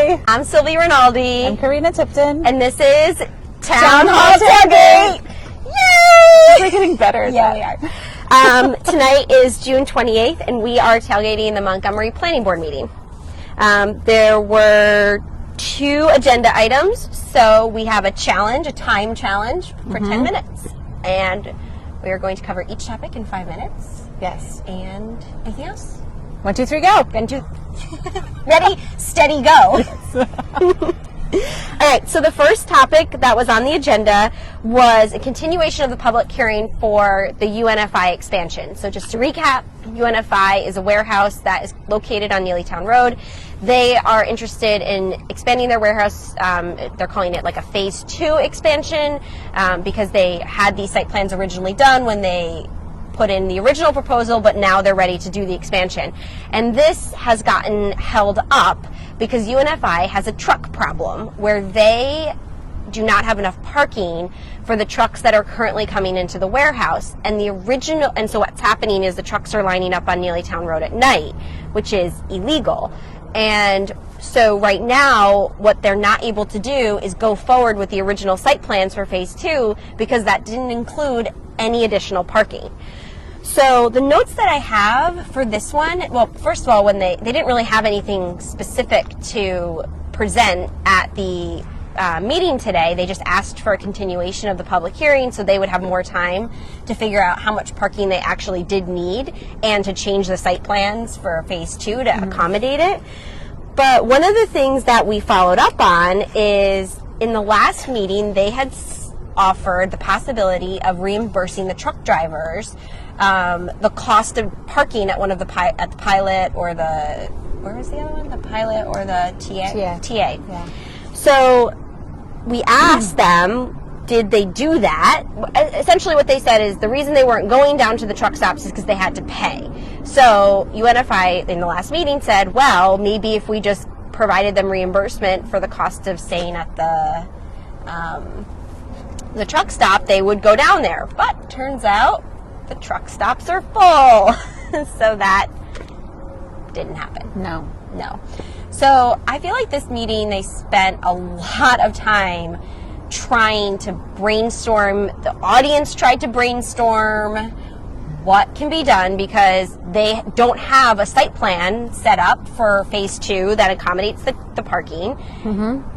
Hi. I'm Sylvie Rinaldi. I'm Karina Tipton. And this is Town Hall Tailgate. Yay! We're getting better. Yeah, we are. Tonight is June 28th, and we are tailgating the Montgomery Planning Board meeting. There were 2 agenda items, so we have a time challenge for 10 minutes. And we are going to cover each topic in 5 minutes. Yes. And anything else? 1, 2, 3, go. Ready, steady, go. All right, so the first topic that was on the agenda was a continuation of the public hearing for the UNFI expansion. So just to recap, UNFI is a warehouse that is located on Neelytown Road. They are interested in expanding their warehouse. They're calling it like a phase 2 expansion because they had these site plans originally done when they put in the original proposal, but now they're ready to do the expansion. And this has gotten held up because UNFI has a truck problem where they do not have enough parking for the trucks that are currently coming into the warehouse. And so what's happening is the trucks are lining up on Neelytown Road at night, which is illegal. And so right now, what they're not able to do is go forward with the original site plans for phase 2 because that didn't include any additional parking. So the notes that I have for this one, well, first of all, when they didn't really have anything specific to present at the meeting today, they just asked for a continuation of the public hearing so they would have more time to figure out how much parking they actually did need and to change the site plans for phase 2 to accommodate it. But one of the things that we followed up on is in the last meeting, they had offered the possibility of reimbursing the truck drivers the cost of parking at one of the at the Pilot or the, where was the other one? The Pilot or the TA? TA. Yeah. So we asked them, did they do that? Essentially what they said is the reason they weren't going down to the truck stops is because they had to pay. So UNFI in the last meeting said, well, maybe if we just provided them reimbursement for the cost of staying at the truck stop, they would go down there. But turns out the truck stops are full. So that didn't happen. No. So I feel like this meeting, they spent a lot of time trying to brainstorm. The audience tried to brainstorm what can be done because they don't have a site plan set up for phase 2 that accommodates the parking.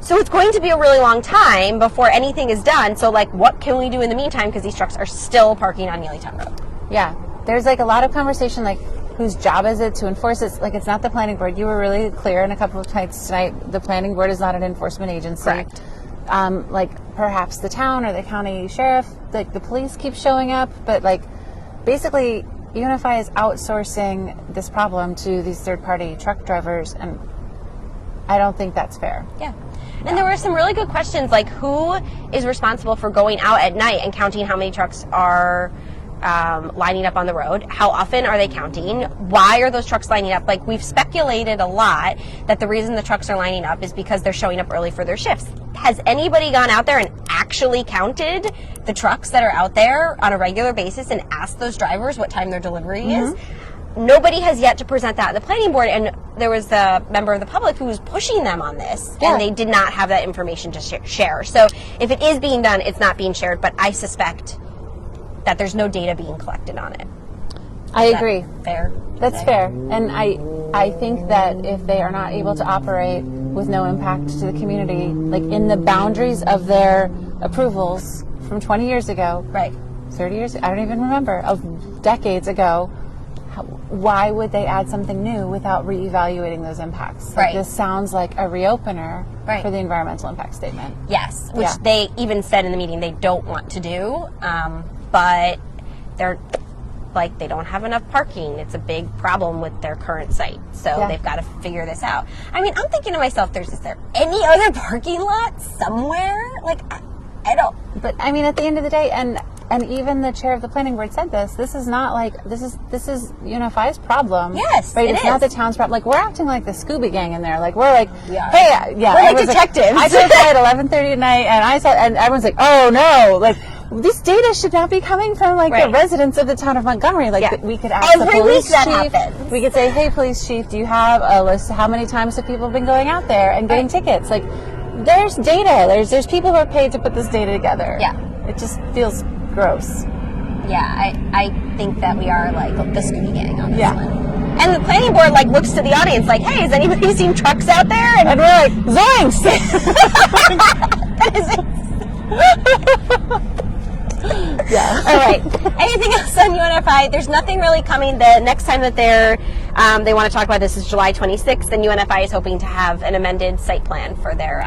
So it's going to be a really long time before anything is done. So like, what can we do in the meantime? Because these trucks are still parking on Neelytown Road. Yeah. There's like a lot of conversation, like whose job is it to enforce it? Like, it's not the planning board. You were really clear in a couple of nights tonight. The planning board is not an enforcement agency. Correct. Like perhaps the town or the county sheriff, like the police keep showing up, but like basically UNFI is outsourcing this problem to these third-party truck drivers, and I don't think that's fair. Yeah. And there were some really good questions, like who is responsible for going out at night and counting how many trucks are lining up on the road? How often are they counting? Why are those trucks lining up? Like, we've speculated a lot that the reason the trucks are lining up is because they're showing up early for their shifts. Has anybody gone out there and actually counted the trucks that are out there on a regular basis and asked those drivers what time their delivery is? Nobody has yet to present that at the planning board, and there was a member of the public who was pushing them on this, and they did not have that information to share. So if it is being done, it's not being shared, but I suspect that there's no data being collected on it. I agree. Fair? That's fair. And I think that if they are not able to operate with no impact to the community, like in the boundaries of their approvals from 20 years ago, right, 30 years, I don't even remember, of decades ago, why would they add something new without reevaluating those impacts? Like, this sounds like a reopener for the environmental impact statement. Yes, which they even said in the meeting they don't want to do, but they're like, they don't have enough parking. It's a big problem with their current site, so they've got to figure this out. I mean, I'm thinking to myself, is there any other parking lot somewhere? Like, I don't. But I mean, at the end of the day, and even the chair of the planning board said this is not like, this is UNFI's problem. Yes, right? It's not the town's problem. Like, we're acting like the Scooby Gang in there. Like, we're like, hey, we're like detectives. I drove by at 11:30 at night, and I saw, and everyone's like, oh no, like, this data should not be coming from like Right. the residents of the town of Montgomery. Like Yeah. we could ask the Every police week that chief. happens. We could say, "Hey, police chief, do you have a list of how many times have people been going out there and getting tickets?" Like, there's data. There's people who are paid to put this data together. Yeah. It just feels gross. Yeah, I think that we are like the Scooby Gang on this Yeah. one. And the planning board like looks to the audience like, hey, has anybody seen trucks out there? And we're like, zoinks! Yeah. All right. Anything else on UNFI? There's nothing really coming. The next time that they want to talk about this is July 26th, and UNFI is hoping to have an amended site plan for their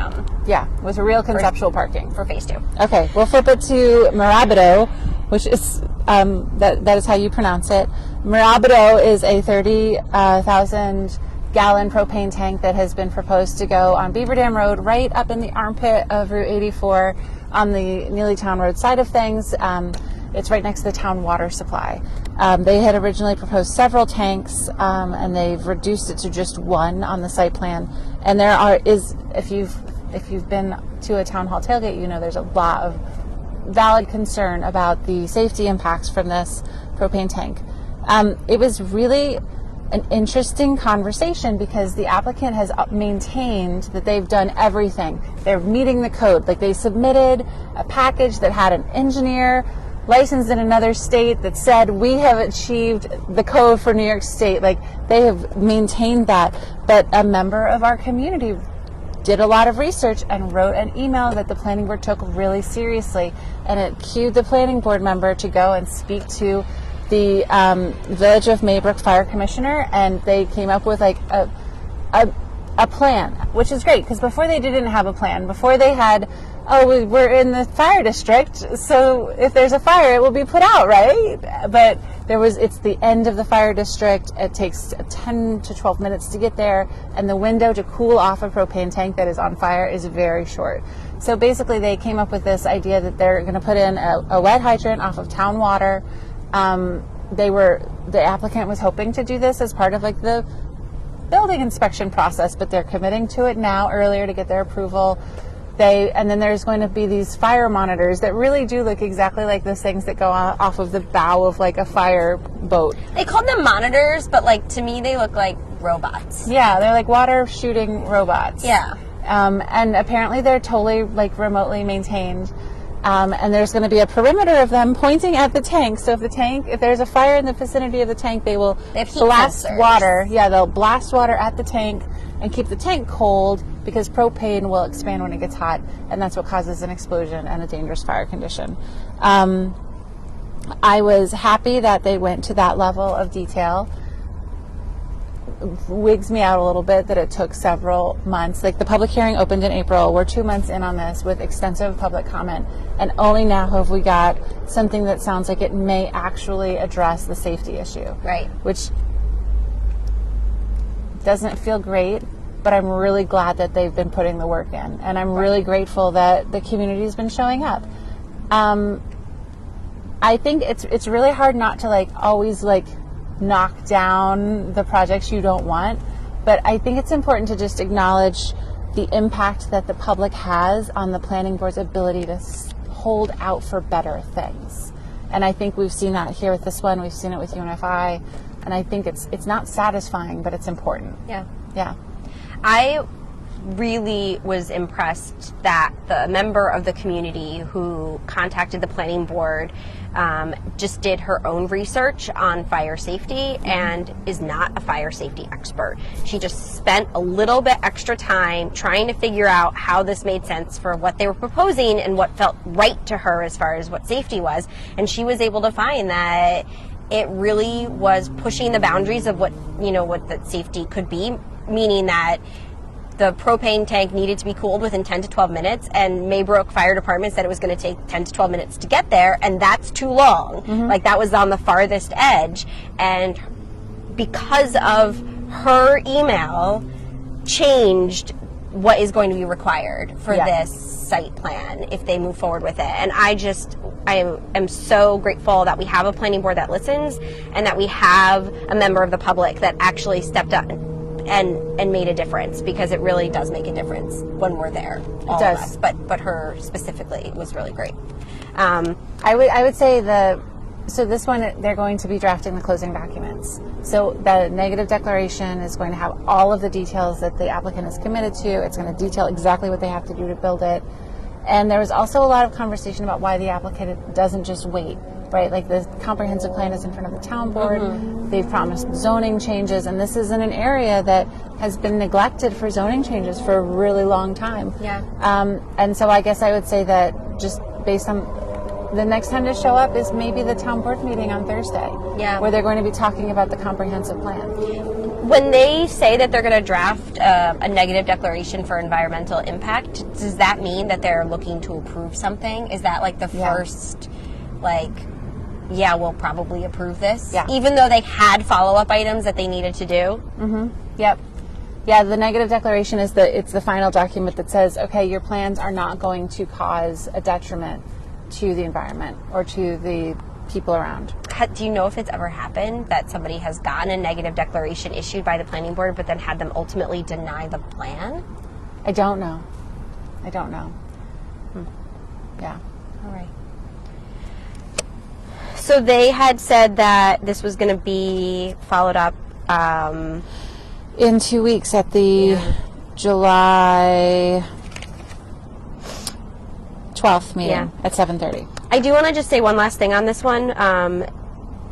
Yeah, with real conceptual parking. for phase 2. Okay, we'll flip it to Marabido, which is that is how you pronounce it. Marabido is a 30,000 gallon propane tank that has been proposed to go on Beaver Dam Road, right up in the armpit of Route 84 on the Neely Town Road side of things. It's right next to the town water supply. They had originally proposed several tanks, and they've reduced it to just one on the site plan. And if you've been to a town hall tailgate, you know there's a lot of valid concern about the safety impacts from this propane tank. It was really an interesting conversation because the applicant has maintained that they've done everything. They're meeting the code. Like, they submitted a package that had an engineer licensed in another state that said we have achieved the code for New York State. Like, they have maintained that. But a member of our community did a lot of research and wrote an email that the planning board took really seriously, and it cued the planning board member to go and speak to the Village of Maybrook Fire Commissioner, and they came up with like a plan, which is great because before they didn't have a plan. Before they had, we're in the fire district, so if there's a fire, it will be put out, right? But it's the end of the fire district. It takes 10 to 12 minutes to get there, and the window to cool off a propane tank that is on fire is very short. So basically, they came up with this idea that they're going to put in a wet hydrant off of town water. The applicant was hoping to do this as part of like the building inspection process, but they're committing to it now earlier to get their approval. And then there's going to be these fire monitors that really do look exactly like those things that go off of the bow of like a fire boat. They called them monitors, but like to me they look like robots. Yeah, they're like water shooting robots. Yeah. And apparently they're totally like remotely maintained. And there's going to be a perimeter of them pointing at the tank. So if there's a fire in the vicinity of the tank, they will blast sensors. water. Yeah, they'll blast water at the tank and keep the tank cold because propane will expand when it gets hot, and that's what causes an explosion and a dangerous fire condition. I was happy that they went to that level of detail. Wigs me out a little bit that it took several months. Like, the public hearing opened in April. We're 2 months in on this with extensive public comment, and only now have we got something that sounds like it may actually address the safety issue. Right. Which doesn't feel great, but I'm really glad that they've been putting the work in, and I'm really grateful that the community's been showing up. I think it's really hard not to always knock down the projects you don't want, but I think it's important to just acknowledge the impact that the public has on the planning board's ability to hold out for better things. And I think we've seen that here with this one. We've seen it with UNFI, and I think it's not satisfying, but it's important. Yeah. I really was impressed that the member of the community who contacted the planning board just did her own research on fire safety and is not a fire safety expert. She just spent a little bit extra time trying to figure out how this made sense for what they were proposing and what felt right to her as far as what safety was. And she was able to find that it really was pushing the boundaries of what that safety could be, meaning that the propane tank needed to be cooled within 10 to 12 minutes, and Maybrook Fire Department said it was going to take 10 to 12 minutes to get there, and that's too long. Mm-hmm. That was on the farthest edge, and because of her email, changed what is going to be required for this site plan if they move forward with it. And I am so grateful that we have a planning board that listens, and that we have a member of the public that actually stepped up and made a difference, because it really does make a difference when we're there. All it does. Of us, but her specifically was really great. I would say so this one, they're going to be drafting the closing documents. So the negative declaration is going to have all of the details that the applicant is committed to. It's going to detail exactly what they have to do to build it. And there was also a lot of conversation about why the applicant doesn't just wait, right? Like the comprehensive plan is in front of the town board. Mm-hmm. They've promised zoning changes, and this is in an area that has been neglected for zoning changes for a really long time. Yeah. And so I guess I would say that just based on the next time to show up is maybe the town board meeting on Thursday. Yeah. Where they're going to be talking about the comprehensive plan. When they say that they're going to draft a negative declaration for environmental impact, does that mean that they're looking to approve something? Is that like the first, we'll probably approve this? Yeah. Even though they had follow-up items that they needed to do? Mm-hmm. Yep. Yeah, the negative declaration is it's the final document that says, okay, your plans are not going to cause a detriment to the environment or to the people around. Do you know if it's ever happened that somebody has gotten a negative declaration issued by the planning board but then had them ultimately deny the plan? I don't know. Yeah. All right. So they had said that this was going to be followed up in 2 weeks at the July 12th meeting at 7:30. I do want to just say one last thing on this one.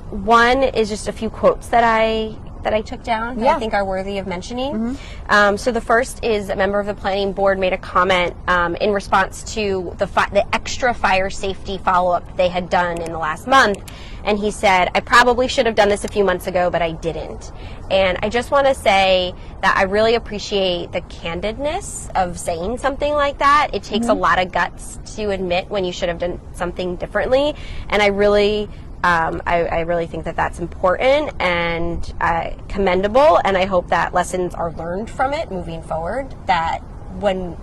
One is just a few quotes that I took down that I think are worthy of mentioning. Mm-hmm. So the first is a member of the planning board made a comment in response to the extra fire safety follow-up they had done in the last month. And he said, I probably should have done this a few months ago, but I didn't. And I just want to say that I really appreciate the candidness of saying something like that. It takes a lot of guts to admit when you should have done something differently. And I really think that that's important and commendable. And I hope that lessons are learned from it moving forward, that when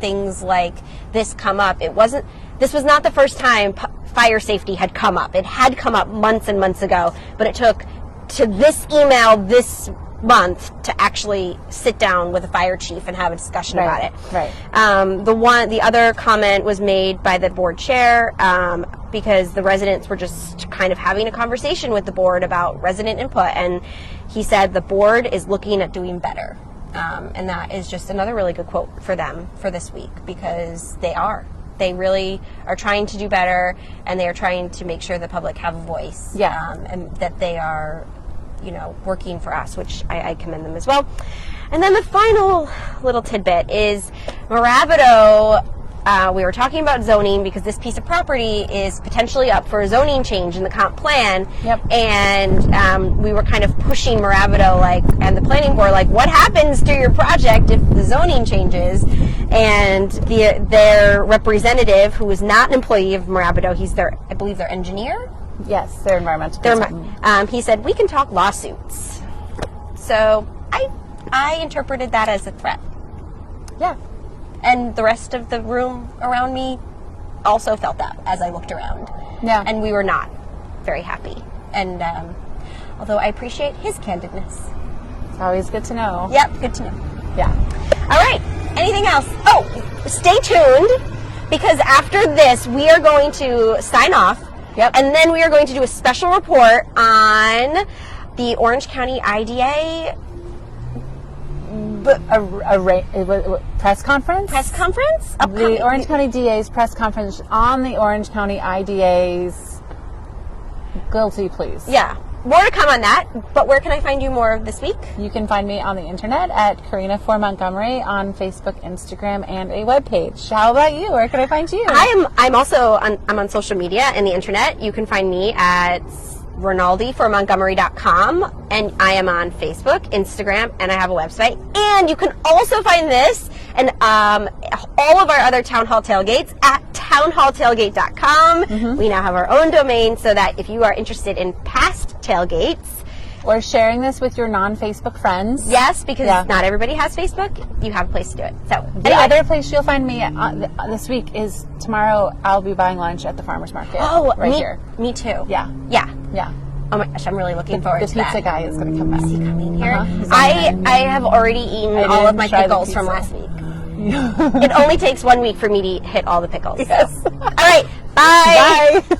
things like this come up, this was not the first time fire safety had come up. It had come up months and months ago, but it took to this email this month to actually sit down with a fire chief and have a discussion about it. Right. The other comment was made by the board chair because the residents were just kind of having a conversation with the board about resident input, and he said the board is looking at doing better. And that is just another really good quote for them for this week, because they really are trying to do better, and they are trying to make sure the public have a voice. And that they are, working for us, which I commend them as well. And then the final little tidbit is Mirabito. We were talking about zoning because this piece of property is potentially up for a zoning change in the comp plan. Yep. And we were kind of pushing Mirabito and the planning board, what happens to your project if the zoning changes? And their representative, who is not an employee of Mirabito, he's I believe their engineer. Yes, their environmental consultant. He said, we can talk lawsuits. So I interpreted that as a threat. Yeah. And the rest of the room around me also felt that as I looked around. Yeah. And we were not very happy. And although I appreciate his candidness. It's always good to know. Yep, good to know. Yeah. All right. Anything else? Oh, stay tuned, because after this, we are going to sign off. Yep. And then we are going to do a special report on the Orange County IDA press conference? Press conference? The Orange County DA's press conference on the Orange County IDA's guilty pleas. Yeah. More to come on that, but where can I find you more this week? You can find me on the internet at Karina for Montgomery on Facebook, Instagram, and a webpage. How about you? Where can I find you? I'm also on social media and the internet. You can find me at rinaldiformontgomery.com, and I am on Facebook, Instagram, and I have a website. And you can also find this and all of our other town hall tailgates at townhalltailgate.com. Mm-hmm. We now have our own domain, so that if you are interested in past tailgates or sharing this with your non-Facebook friends. Yes, because not everybody has Facebook. You have a place to do it. So the other place you'll find me this week is tomorrow. I'll be buying lunch at the farmers market. Oh, right here. Me too. Yeah. Yeah. Yeah. Oh my gosh, I'm really looking forward The to that. pizza guy is going to come back. Is he coming here? He's on the I have already eaten all of my try the pickles from pizza. last week. It only takes 1 week for me to hit all the pickles. Yes. All right. Bye. Bye.